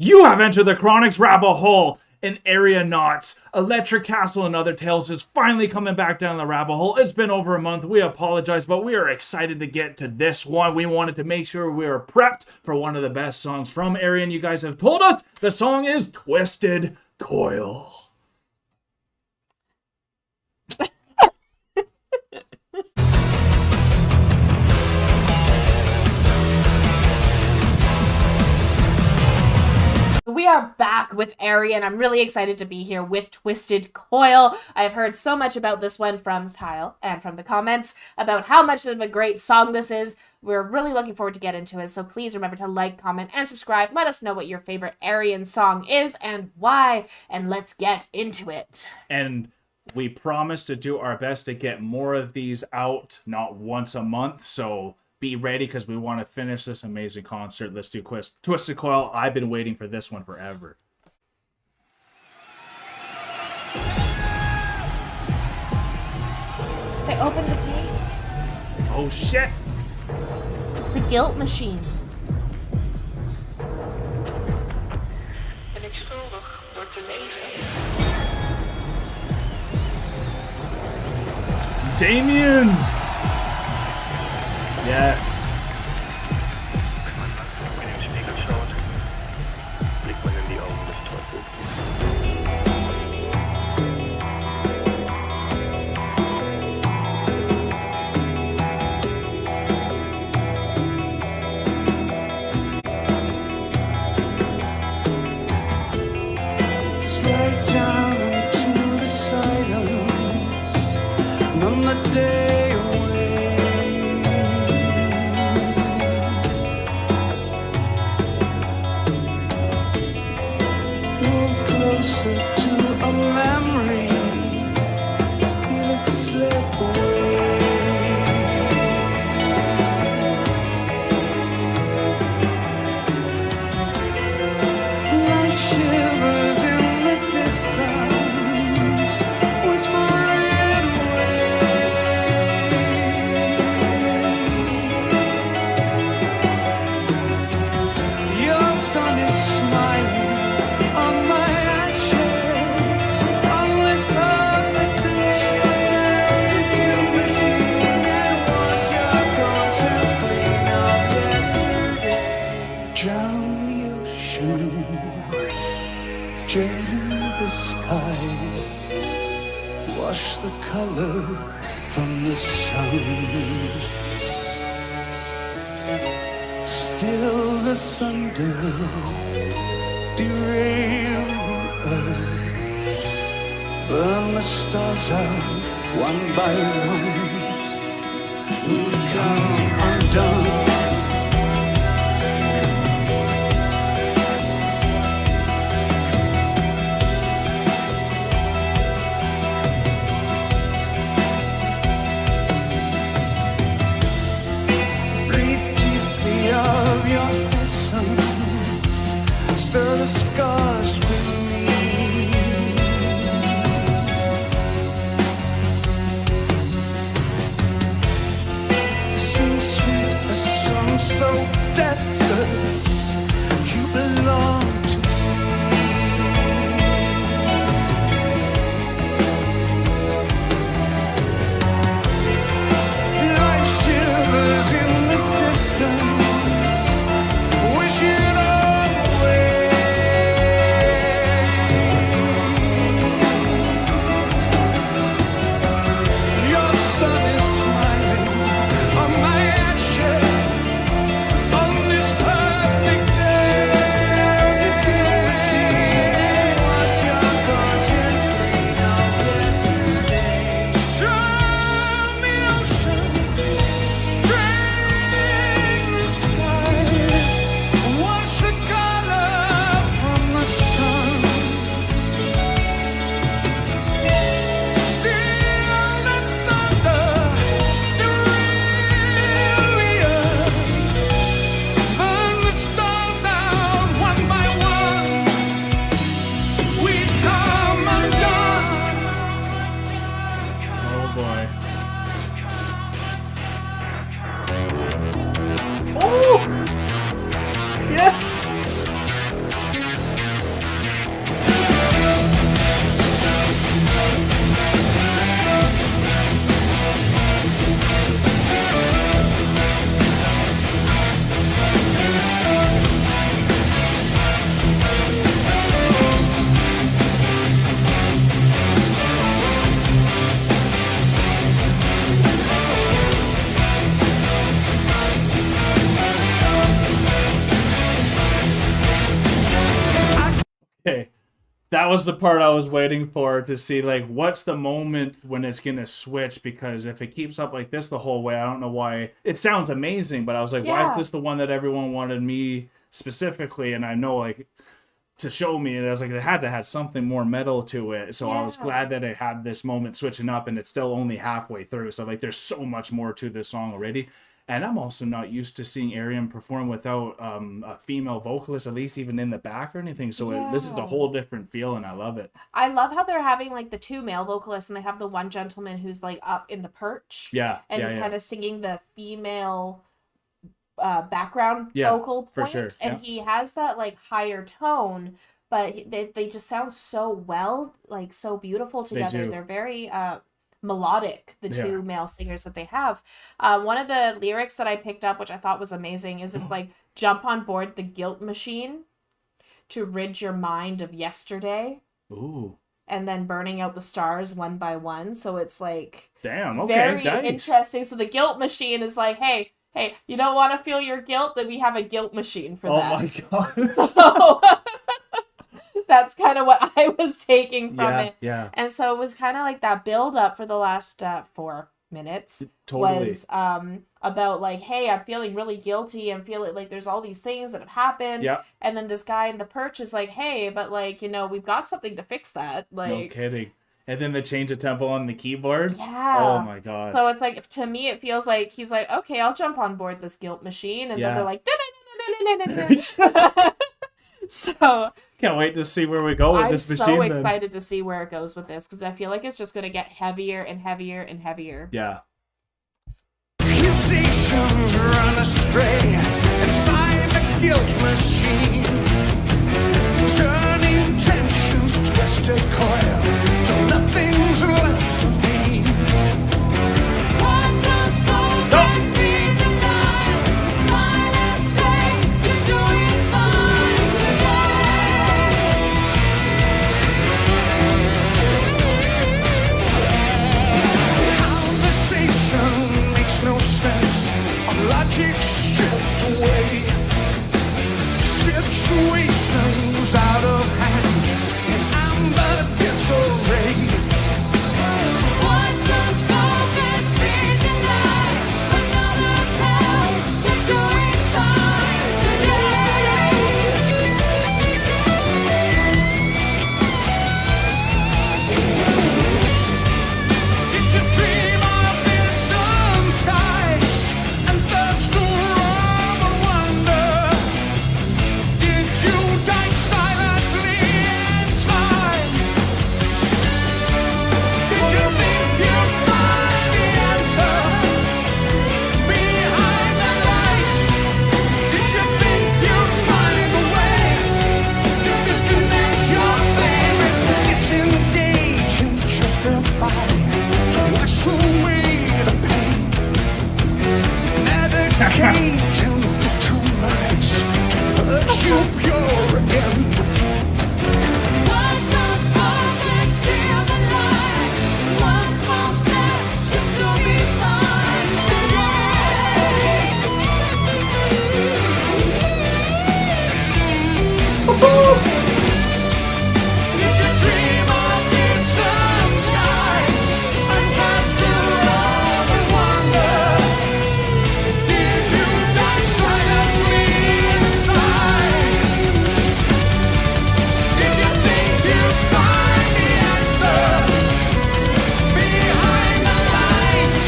You have entered the Chronic's rabbit hole. And Aeronauts, Electric Castle, and Other Tales is finally coming back down the rabbit hole. It's been over a month. We apologize, but we are excited to get to this one. We wanted to make sure we were prepped for one of the best songs from Ayreon. You guys have told us the song is Twisted Coil. We are back with Ayreon. I'm really excited to be here with Twisted Coil. I've heard so much about this one from Kyle and from the comments about how much of a great song this is. We're really looking forward to get into it, so please remember to like, comment, and subscribe. Let us know what your favorite Ayreon song is and why, and let's get into it. And we promise to do our best to get more of these out, not once a month, so be ready because we want to finish this amazing concert. Let's do Twisted Coil. I've been waiting for this one forever. They opened the gate. Oh shit! It's the guilt machine. Damien! Yes. Slide down into the silence, and on the day away, move closer to a memory, feel it slip away. Light shivers in the distance, whispering away. Your sun is smiling on my ashes, on this perfect day. You machine and wash your conscience clean of yesterday. Drown the ocean, drain the sky, wash the color from the sun. Still the thunder, derail the earth, burn the stars out one by one. We come undone. Breathe deeply of your essence, stir the scars with me. Sing sweet a Okay. That was the part I was waiting for to see, like, what's the moment when it's going to switch? Because if it keeps up like this the whole way, I don't know why. It sounds amazing, but I was like, why is this the one that everyone wanted me specifically? And I know, like, to show me, and I was like, it had to have something more metal to it. So I was glad that it had this moment switching up, and it's still only halfway through. So, like, there's so much more to this song already. And I'm also not used to seeing Ayreon perform without a female vocalist, at least even in the back or anything. So this is a whole different feel, and I love it. I love how they're having like the 2 male vocalists, and they have the one gentleman who's like up in the perch. Yeah. And kind of singing the female background vocal point. For sure. And he has that like higher tone, but they just sound so well, like so beautiful together. They're very melodic, the 2 male singers that they have. One of the lyrics that I picked up, which I thought was amazing, is like, jump on board the guilt machine to rid your mind of yesterday. Ooh. And then burning out the stars one by one. So it's like, damn, okay, very nice. interesting. So the guilt machine is like, hey, you don't want to feel your guilt? Then we have a guilt machine for that. Oh my god. So that's kind of what I was taking from it. Yeah. And so it was kind of like that build up for the last 4 minutes. Totally. Was about like, hey, I'm feeling really guilty and feeling like there's all these things that have happened. Yep. And then this guy in the perch is like, hey, but like, you know, we've got something to fix that. Like, no kidding. And then the change of tempo on the keyboard. Yeah. Oh my god. So it's like, to me, it feels like he's like, okay, I'll jump on board this guilt machine. And then they're like, so can't wait to see where we go with this machine. I'm so excited to see where it goes with this, because I feel like it's just going to get heavier and heavier and heavier. Yeah. Accusations run astray inside the guilt machine, turning tensions twisted coil till nothing's left of me. Once unspoken, feed the lie, smile and say you're doing fine today. Conversation makes no sense, logic stripped away, situations out of hand, and amber disarray. Once unspoken, feed the lie, another hell, you're doing fine today. Did you dream of distant skies and thirst to roam and wonder? Did you die silently inside? Did you think you'd find the answer behind the light? Did you think you'd find a way to disconnect your favorite, disengage and justify, to wash away the pain, medicate and victimize, to purge you pure again. Once unspoken, seal the lie. One small step, you'll still be fine today. Did you dream of distant skies and thirst to roam and wonder? Did you die silently inside? Did you think you'd find the answer behind the light?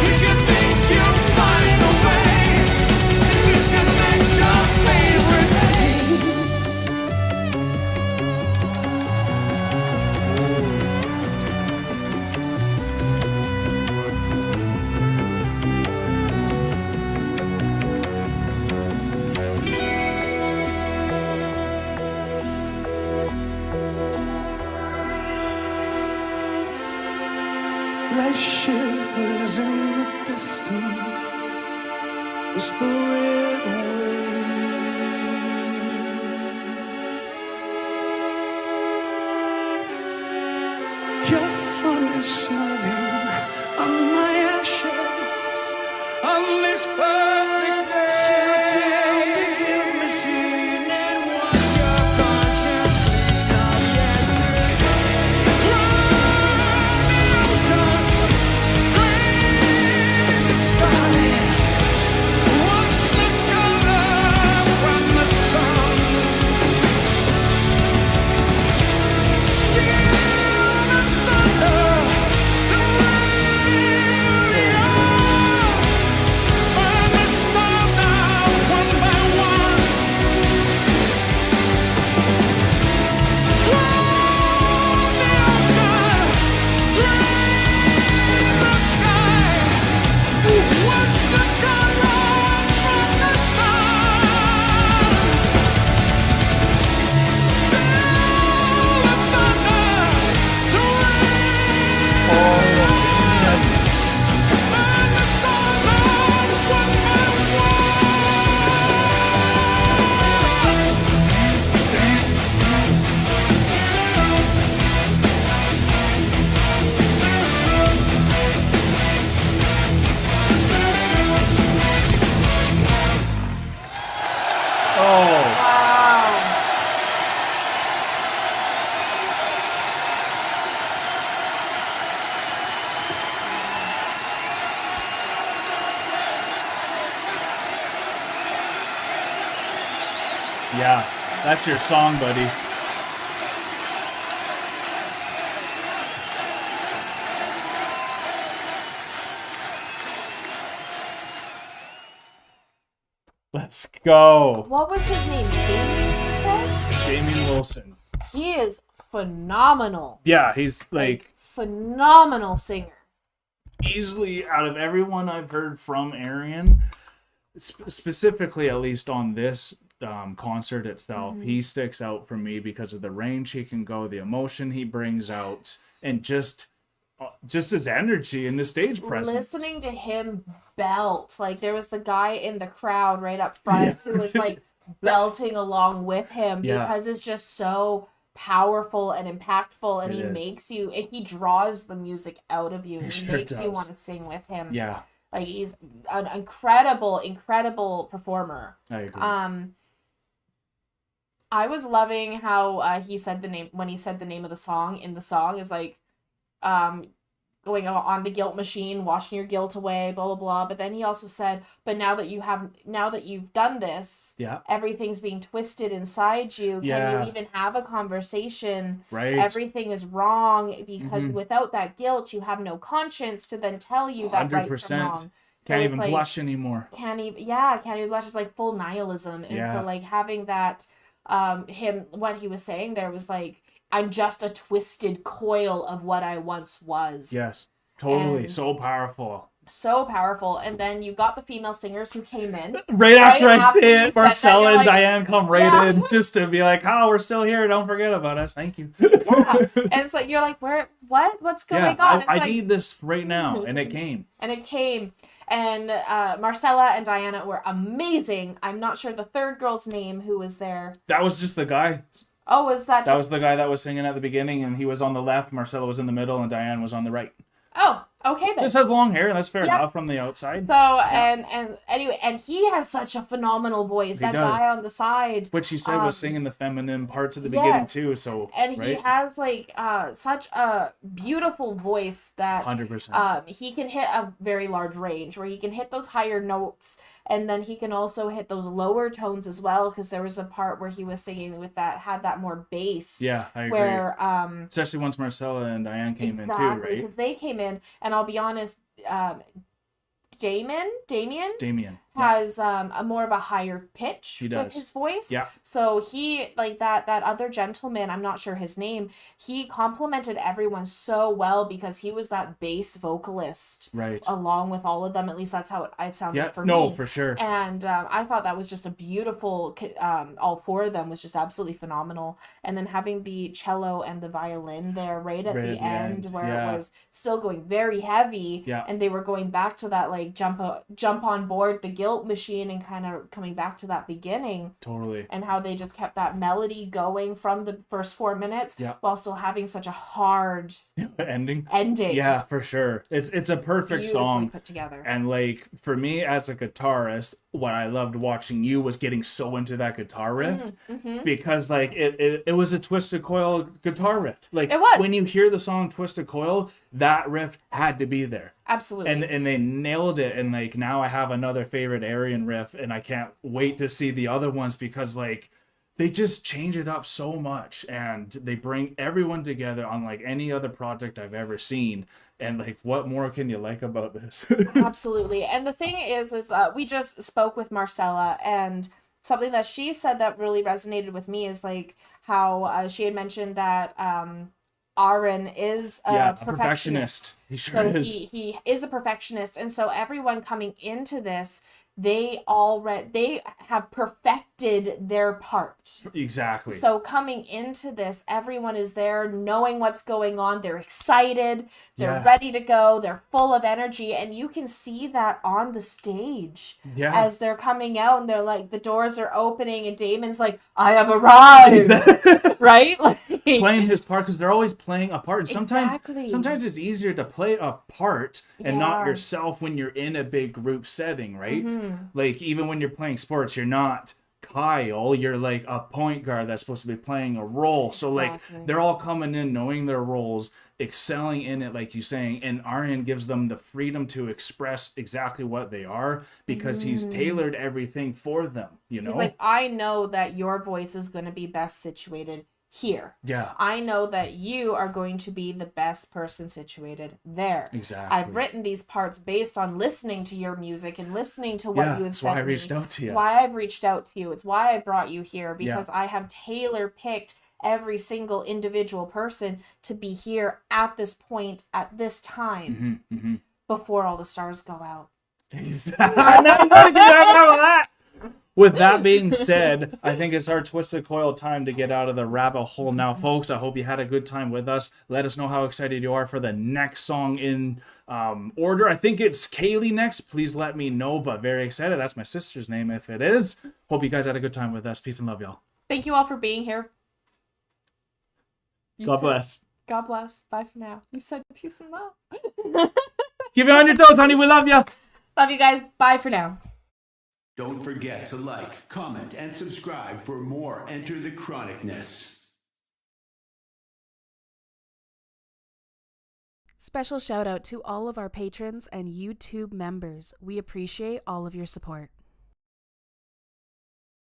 Did you think you'd find a way to disconnect your favorite pain? Life shivers in the distance, whispering away. Your sun is smiling on my ashes on this perfect day. Shut down the guilt machine and wash your conscience clean. That's your song, buddy. Let's go. What was his name? Damien, you said? Damien Wilson. He is phenomenal. Yeah, he's like phenomenal singer. Easily out of everyone I've heard from Ayreon, specifically at least on this concert itself, he sticks out for me because of the range he can go, the emotion he brings out, and just his energy and the stage presence. Listening to him belt, like there was the guy in the crowd right up front who was like belting along with him because it's just so powerful and impactful, and he draws the music out of you, and he makes you want to sing with him. Yeah, like he's an incredible performer. I agree. I was loving how he said the name when he said the name of the song in the song is like going on the guilt machine, washing your guilt away, blah blah blah. But then he also said, "But now that you've done this, everything's being twisted inside you. Can you even have a conversation? Right. Everything is wrong because without that guilt, you have no conscience to then tell you that 100%. Right from wrong. So can't even blush anymore. Can't even blush. It's like full nihilism. And so like having that, what he was saying there was like, I'm just a twisted coil of what I once was. Yes, totally. And so powerful. So powerful. And then you got the female singers who came in. Right after I say it, Marcella and Diane come in just to be like, oh, we're still here. Don't forget about us. Thank you. And it's like, you're like, what's going on? I need this right now. And it came. And Marcella and Diana were amazing. I'm not sure the third girl's name who was there. That was just the guy. Oh, was that? That was the guy that was singing at the beginning, and he was on the left. Marcella was in the middle, and Diane was on the right. Oh, okay then. Just has long hair. That's fair enough from the outside. So and anyway, and he has such a phenomenal voice. That guy on the side, which he said was singing the feminine parts at the beginning too. So he has like such a beautiful voice that 100%. He can hit a very large range where he can hit those higher notes. And then he can also hit those lower tones as well, because there was a part where he was singing with had that more bass. Yeah, I agree. Where especially once Marcella and Diane came in too, right? Because they came in, and I'll be honest, Damien has a more of a higher pitch with his voice. Yeah. So he, like that other gentleman, I'm not sure his name, he complimented everyone so well because he was that bass vocalist. Right. Along with all of them. At least that's how it sounded for me. No, for sure. And I thought that was just a beautiful, all four of them was just absolutely phenomenal. And then having the cello and the violin there right at the end where it was still going very heavy. Yeah. And they were going back to that like jump on board the guilt machine and kind of coming back to that beginning. Totally. And how they just kept that melody going from the first 4 minutes while still having such a hard ending. Yeah, for sure. It's a perfect song put together. And like for me as a guitarist, what I loved watching you was getting so into that guitar riff because like it was a Twisted Coil guitar riff. Like it was. When you hear the song Twisted Coil, that riff had to be there. Absolutely. And they nailed it. And like now I have another favorite Ayreon riff, and I can't wait to see the other ones because like they just change it up so much, and they bring everyone together on like any other project I've ever seen. And like, what more can you like about this? Absolutely. And the thing is we just spoke with Marcella, and something that she said that really resonated with me is like how she had mentioned that Aaron is a perfectionist. He sure is. He is a perfectionist, and so everyone coming into this, they have perfected their part. Exactly. So coming into this, everyone is there knowing what's going on. They're excited. They're ready to go. They're full of energy. And you can see that on the stage as they're coming out, and they're like, the doors are opening and Damon's like, I have arrived. Right? Like, playing his part, because they're always playing a part. And sometimes it's easier to play a part and not yourself when you're in a big group setting, right? Like even when you're playing sports, you're not Kyle, you're like a point guard that's supposed to be playing a role. So like Exactly. they're all coming in knowing their roles, excelling in it, like you're saying, and Ayreon gives them the freedom to express exactly what they are because he's tailored everything for them, you know? He's like, I know that your voice is going to be best situated here. Yeah. I know that you are going to be the best person situated there. Exactly. I've written these parts based on listening to your music and listening to what Yeah, you have that's sent why I me. reached out to you. It's why I've reached out to you. It's why I brought you here, because I have tailor picked every single individual person to be here at this point, at this time, before all the stars go out. I know he's gonna get out of that. With that being said, I think it's our Twisted Coil time to get out of the rabbit hole now, folks. I hope you had a good time with us. Let us know how excited you are for the next song in order. I think it's Kaylee next. Please let me know, but very excited. That's my sister's name if it is. Hope you guys had a good time with us. Peace and love, y'all. Thank you all for being here. God bless. God bless. Bye for now. You said peace and love. Keep it on your toes, honey. We love you. Love you guys. Bye for now. Don't forget to like, comment, and subscribe for more Enter the Chronicness. Special shout out to all of our patrons and YouTube members. We appreciate all of your support.